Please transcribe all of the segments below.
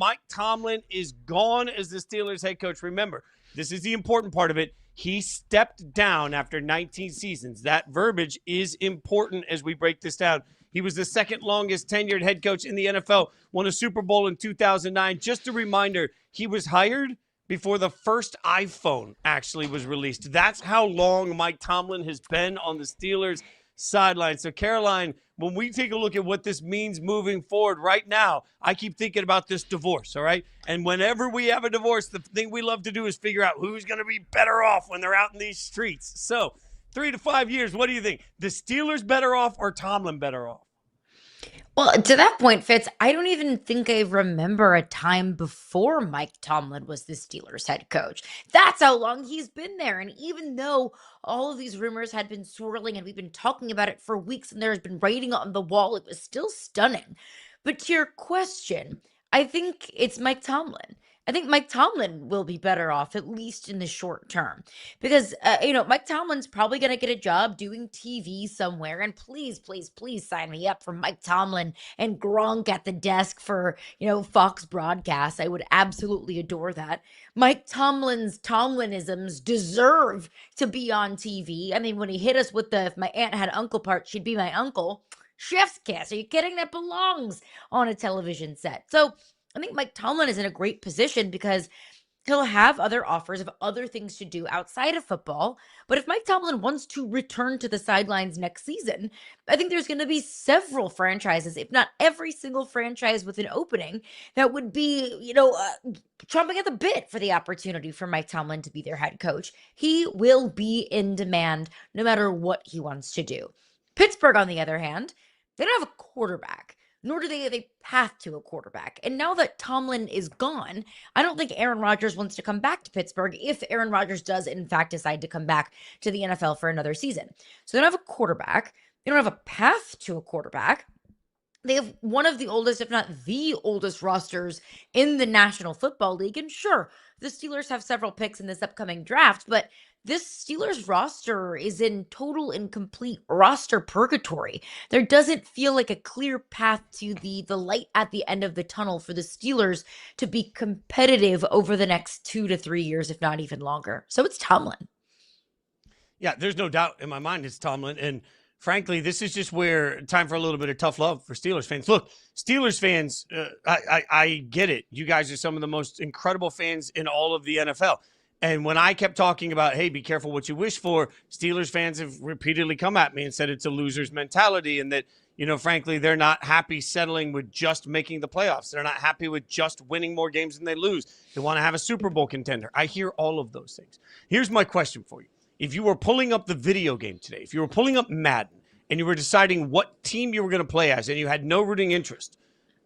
Mike Tomlin is gone as the Steelers head coach. Remember, this is the important part of it. He stepped down after 19 seasons. That verbiage is important as we break this down. He was the second longest tenured head coach in the NFL, won a Super Bowl in 2009. Just a reminder, he was hired before the first iPhone actually was released. That's how long Mike Tomlin has been on the Steelers sideline. So, Caroline, when we take a look at what this means moving forward right now, I keep thinking about this divorce, all right? And whenever we have a divorce, the thing we love to do is figure out who's going to be better off when they're out in these streets. So 3 to 5 years, what do you think? The Steelers better off or Tomlin better off? Well, to that point, Fitz, I don't even think I remember a time before Mike Tomlin was the Steelers head coach. That's how long he's been there. And even though all of these rumors had been swirling and we've been talking about it for weeks and there's been writing on the wall, it was still stunning. But to your question, I think it's Mike Tomlin. I think Mike Tomlin will be better off, at least in the short term, because, Mike Tomlin's probably going to get a job doing TV somewhere. And please, please, please sign me up for Mike Tomlin and Gronk at the desk for, Fox broadcasts. I would absolutely adore that. Mike Tomlin's Tomlinisms deserve to be on TV. I mean, when he hit us with the, if my aunt had uncle part, she'd be my uncle. Chef's kiss. Are you kidding? That belongs on a television set. So I think Mike Tomlin is in a great position because he'll have other offers of other things to do outside of football. But if Mike Tomlin wants to return to the sidelines next season, I think there's going to be several franchises, if not every single franchise with an opening, that would be, chomping at the bit for the opportunity for Mike Tomlin to be their head coach. He will be in demand no matter what he wants to do. Pittsburgh, on the other hand, they don't have a quarterback, nor do they have a path to a quarterback. And now that Tomlin is gone, I don't think Aaron Rodgers wants to come back to Pittsburgh if Aaron Rodgers does, in fact, decide to come back to the NFL for another season. So they don't have a quarterback. They don't have a path to a quarterback. They have one of the oldest, if not the oldest rosters in the National Football League. And sure, the Steelers have several picks in this upcoming draft, but this Steelers roster is in total and complete roster purgatory. There doesn't feel like a clear path to the light at the end of the tunnel for the Steelers to be competitive over the next 2 to 3 years, if not even longer. So it's Tomlin. Yeah, there's no doubt in my mind it's Tomlin. And frankly, this is just where time for a little bit of tough love for Steelers fans. Look, Steelers fans, I get it. You guys are some of the most incredible fans in all of the NFL. And when I kept talking about, hey, be careful what you wish for, Steelers fans have repeatedly come at me and said it's a loser's mentality and that, frankly, they're not happy settling with just making the playoffs. They're not happy with just winning more games than they lose. They want to have a Super Bowl contender. I hear all of those things. Here's my question for you. If you were pulling up the video game today, if you were pulling up Madden and you were deciding what team you were going to play as and you had no rooting interest,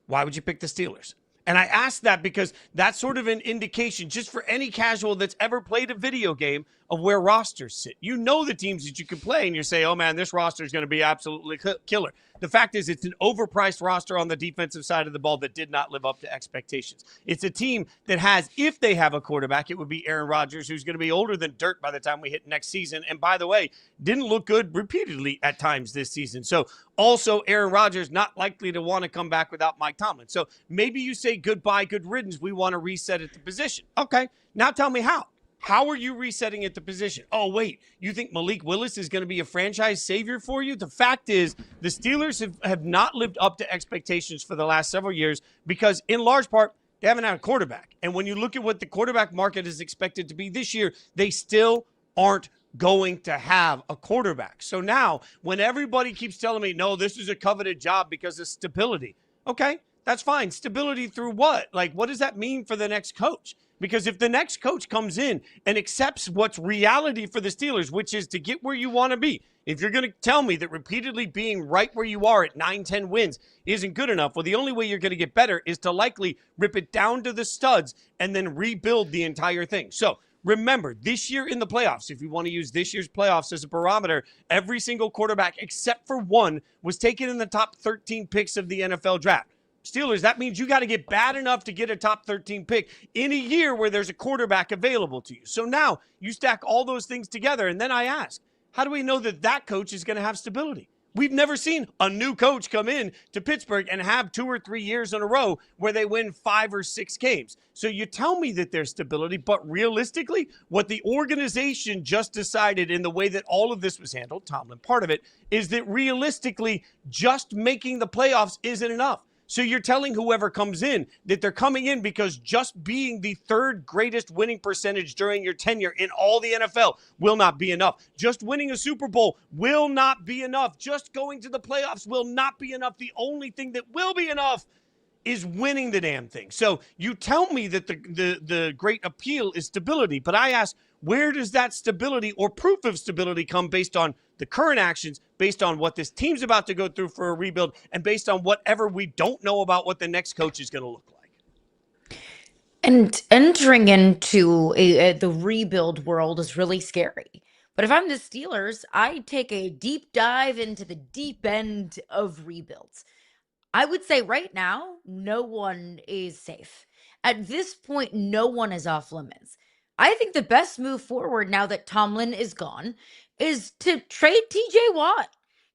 why would you pick the Steelers? And I ask that because that's sort of an indication just for any casual that's ever played a video game of where rosters sit. You know the teams that you can play and you say, oh man, this roster is going to be absolutely killer. The fact is it's an overpriced roster on the defensive side of the ball that did not live up to expectations. It's a team that has, if they have a quarterback, it would be Aaron Rodgers, who's going to be older than dirt by the time we hit next season. And by the way, didn't look good repeatedly at times this season. So also Aaron Rodgers not likely to want to come back without Mike Tomlin. So maybe you say goodbye, good riddance. We want to reset at the position. Okay, now tell me how. How are you resetting at the position? Oh, wait, you think Malik Willis is going to be a franchise savior for you? The fact is the Steelers have not lived up to expectations for the last several years because, in large part, they haven't had a quarterback. And when you look at what the quarterback market is expected to be this year, they still aren't going to have a quarterback. So now, when everybody keeps telling me, no, this is a coveted job because of stability, okay, that's fine. Stability through what? Like, what does that mean for the next coach? Because if the next coach comes in and accepts what's reality for the Steelers, which is to get where you want to be, if you're going to tell me that repeatedly being right where you are at 9-10 wins isn't good enough, well, the only way you're going to get better is to likely rip it down to the studs and then rebuild the entire thing. So remember, this year in the playoffs, if you want to use this year's playoffs as a barometer, every single quarterback except for one was taken in the top 13 picks of the NFL draft. Steelers, that means you got to get bad enough to get a top 13 pick in a year where there's a quarterback available to you. So now you stack all those things together, and then I ask, how do we know that that coach is going to have stability? We've never seen a new coach come in to Pittsburgh and have 2 or 3 years in a row where they win 5 or 6 games. So you tell me that there's stability, but realistically, what the organization just decided in the way that all of this was handled, Tomlin, part of it, is that realistically, just making the playoffs isn't enough. So you're telling whoever comes in that they're coming in because just being the third greatest winning percentage during your tenure in all the NFL will not be enough. Just winning a Super Bowl will not be enough. Just going to the playoffs will not be enough. The only thing that will be enough is winning the damn thing. So you tell me that the great appeal is stability, but I ask, where does that stability or proof of stability come based on the current actions, based on what this team's about to go through for a rebuild, and based on whatever we don't know about what the next coach is going to look like? And entering into the rebuild world is really scary. But if I'm the Steelers, I take a deep dive into the deep end of rebuilds. I would say right now, no one is safe. At this point, no one is off limits. I think the best move forward now that Tomlin is gone is to trade TJ Watt.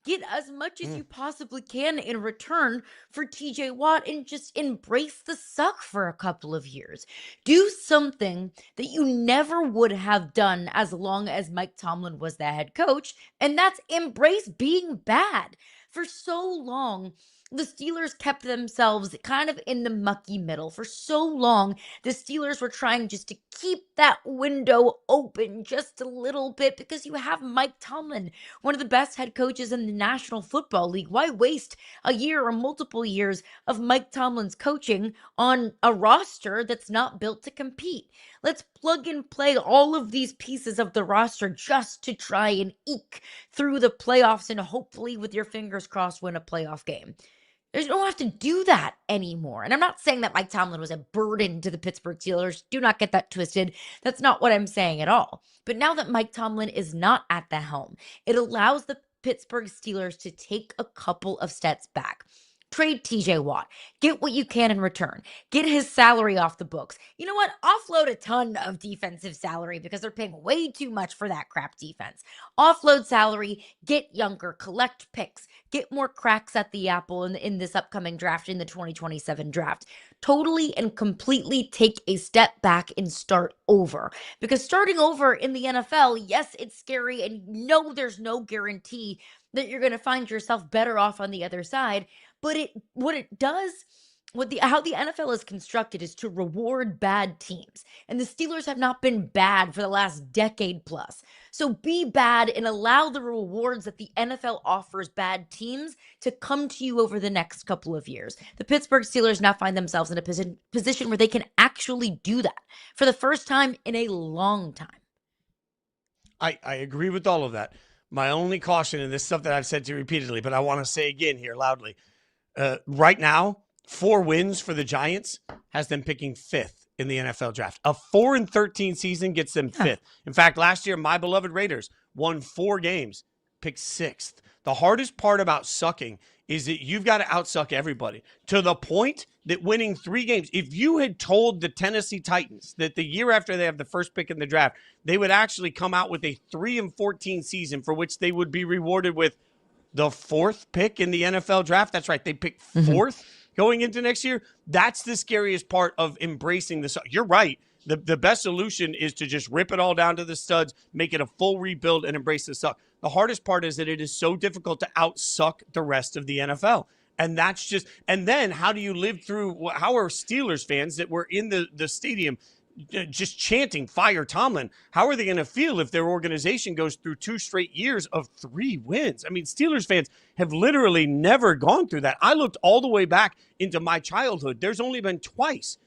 Get as much as you possibly can in return for TJ Watt and just embrace the suck for a couple of years. Do something that you never would have done as long as Mike Tomlin was the head coach, and that's embrace being bad. For so long, the Steelers kept themselves kind of in the mucky middle. For so long, the Steelers were trying just to keep that window open just a little bit because you have Mike Tomlin, one of the best head coaches in the National Football League. Why waste a year or multiple years of Mike Tomlin's coaching on a roster that's not built to compete? Let's plug and play all of these pieces of the roster just to try and eke through the playoffs and hopefully, with your fingers crossed, win a playoff game. You don't have to do that anymore. And I'm not saying that Mike Tomlin was a burden to the Pittsburgh Steelers. Do not get that twisted. That's not what I'm saying at all. But now that Mike Tomlin is not at the helm, it allows the Pittsburgh Steelers to take a couple of steps back. Trade TJ Watt. Get what you can in return. Get his salary off the books. You know what? Offload a ton of defensive salary because they're paying way too much for that crap defense. Offload salary, get younger, collect picks, get more cracks at the apple in this upcoming draft, in the 2027 draft. Totally and completely take a step back and start over. Because starting over in the NFL, yes, it's scary, and no, there's no guarantee that you're going to find yourself better off on the other side. But how the NFL is constructed is to reward bad teams. And the Steelers have not been bad for the last decade plus. So be bad and allow the rewards that the NFL offers bad teams to come to you over the next couple of years. The Pittsburgh Steelers now find themselves in a position where they can actually do that for the first time in a long time. I agree with all of that. My only caution, and this stuff that I've said to you repeatedly, but I want to say again here loudly, right now, 4 wins for the Giants has them picking 5th in the NFL draft. A 4-13 season gets them 5th. In fact, last year, my beloved Raiders won 4 games, picked 6th. The hardest part about sucking is that you've got to outsuck everybody to the point that winning 3 games, if you had told the Tennessee Titans that the year after they have the first pick in the draft, they would actually come out with a 3-14 season for which they would be rewarded with the 4th pick in the NFL draft. That's right. They picked 4th going into next year. That's the scariest part of embracing the suck. You're right. The best solution is to just rip it all down to the studs, make it a full rebuild, and embrace the suck. The hardest part is that it is so difficult to outsuck the rest of the NFL. And that's just, and then how do you live through, how are Steelers fans that were in the stadium just chanting fire Tomlin, how are they going to feel if their organization goes through 2 straight years of 3 wins? I mean, Steelers fans have literally never gone through that. I looked all the way back into my childhood. There's only been twice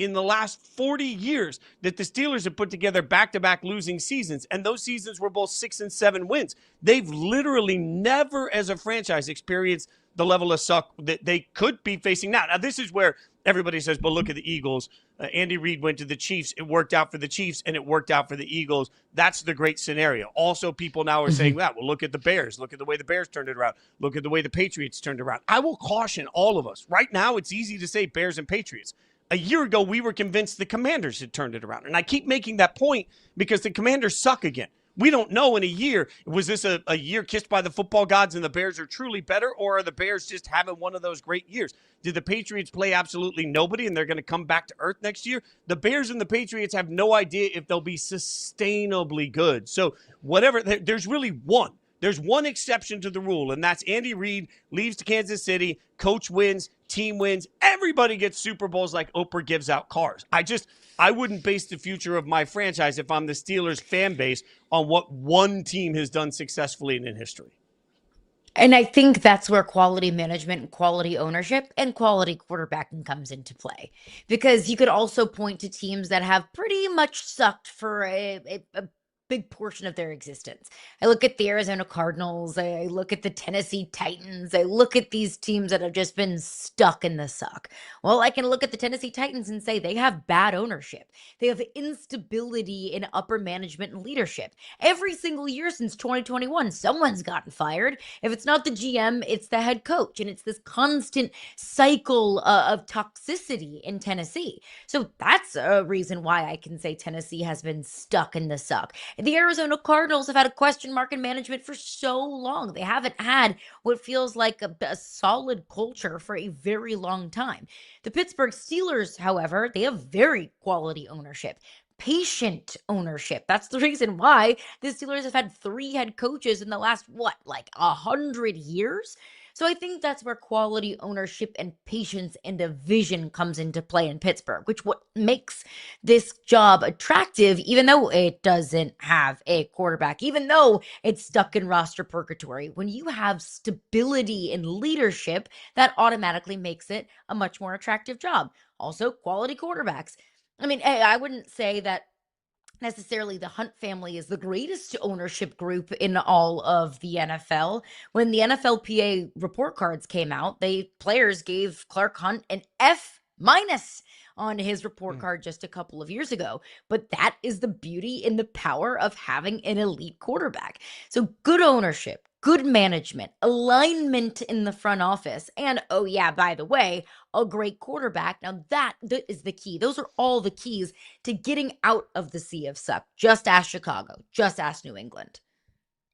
in the last 40 years that the Steelers have put together back-to-back losing seasons, and those seasons were both 6 and 7 wins. They've literally never, as a franchise, experienced the level of suck that they could be facing now. Now, this is where everybody says, but look at the Eagles. Andy Reid went to the Chiefs. It worked out for the Chiefs, and it worked out for the Eagles. That's the great scenario. Also, people now are saying, well, look at the Bears. Look at the way the Bears turned it around. Look at the way the Patriots turned it around. I will caution all of us. Right now, it's easy to say Bears and Patriots. A year ago, we were convinced the Commanders had turned it around. And I keep making that point because the Commanders suck again. We don't know in a year. Was this a year kissed by the football gods and the Bears are truly better, or are the Bears just having one of those great years? Did the Patriots play absolutely nobody and they're going to come back to earth next year? The Bears and the Patriots have no idea if they'll be sustainably good. So whatever, there's really one. There's one exception to the rule, and that's Andy Reid leaves to Kansas City, coach wins, team wins, everybody gets Super Bowls like Oprah gives out cars. I wouldn't base the future of my franchise if I'm the Steelers fan base on what one team has done successfully in history. And I think that's where quality management and quality ownership and quality quarterbacking comes into play. Because you could also point to teams that have pretty much sucked for a big portion of their existence. I look at the Arizona Cardinals, I look at the Tennessee Titans, I look at these teams that have just been stuck in the suck. Well, I can look at the Tennessee Titans and say they have bad ownership. They have instability in upper management and leadership. Every single year since 2021, someone's gotten fired. If it's not the GM, it's the head coach. And it's this constant cycle of toxicity in Tennessee. So that's a reason why I can say Tennessee has been stuck in the suck. The Arizona Cardinals have had a question mark in management for so long. They haven't had what feels like a solid culture for a very long time. The Pittsburgh Steelers, however, they have very quality ownership. Patient ownership. That's the reason why the Steelers have had 3 head coaches in the last, 100 years? So I think that's where quality ownership and patience and a vision comes into play in Pittsburgh, which what makes this job attractive, even though it doesn't have a quarterback, even though it's stuck in roster purgatory. When you have stability in leadership, that automatically makes it a much more attractive job. Also, quality quarterbacks. I mean, I wouldn't say that necessarily the Hunt family is the greatest ownership group in all of the NFL. When the NFLPA report cards came out, players gave Clark Hunt an F- on his report card just a couple of years ago. But that is the beauty and the power of having an elite quarterback. So good ownership, good management, alignment in the front office, and oh yeah, by the way, a great quarterback. Now that is the key. Those are all the keys to getting out of the sea of suck. Just ask Chicago. Just ask New England.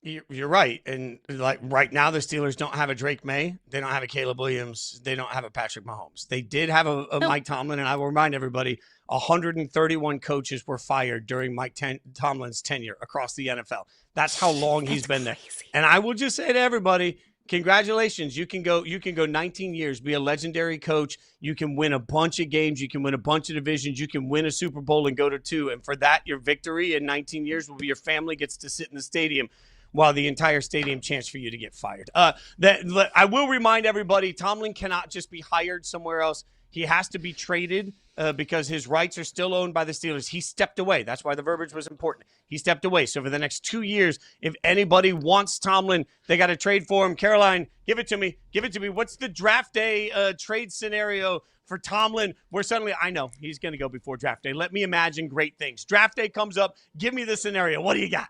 You're right. And like right now, the Steelers don't have a Drake May. They don't have a Caleb Williams. They don't have a Patrick Mahomes. They did have a Mike Tomlin. And I will remind everybody, 131 coaches were fired during Mike Tomlin's tenure across the NFL. That's how long he's been there. And I will just say to everybody, congratulations. You can go 19 years, be a legendary coach. You can win a bunch of games. You can win a bunch of divisions. You can win a Super Bowl and go to 2. And for that, your victory in 19 years will be your family gets to sit in the stadium while the entire stadium chants for you to get fired. I will remind everybody, Tomlin cannot just be hired somewhere else. He has to be traded because his rights are still owned by the Steelers. He stepped away. That's why the verbiage was important. He stepped away. So for the next 2 years, if anybody wants Tomlin, they got to trade for him. Caroline, give it to me. Give it to me. What's the draft day trade scenario for Tomlin where suddenly I know he's going to go before draft day? Let me imagine great things. Draft day comes up. Give me the scenario. What do you got?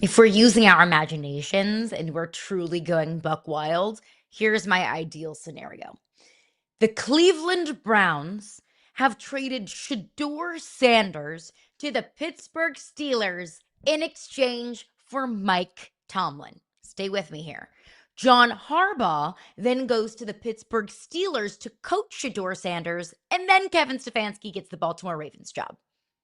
If we're using our imaginations and we're truly going buck wild, here's my ideal scenario. The Cleveland Browns have traded Shedeur Sanders to the Pittsburgh Steelers in exchange for Mike Tomlin. Stay with me here. John Harbaugh then goes to the Pittsburgh Steelers to coach Shedeur Sanders, and then Kevin Stefanski gets the Baltimore Ravens job.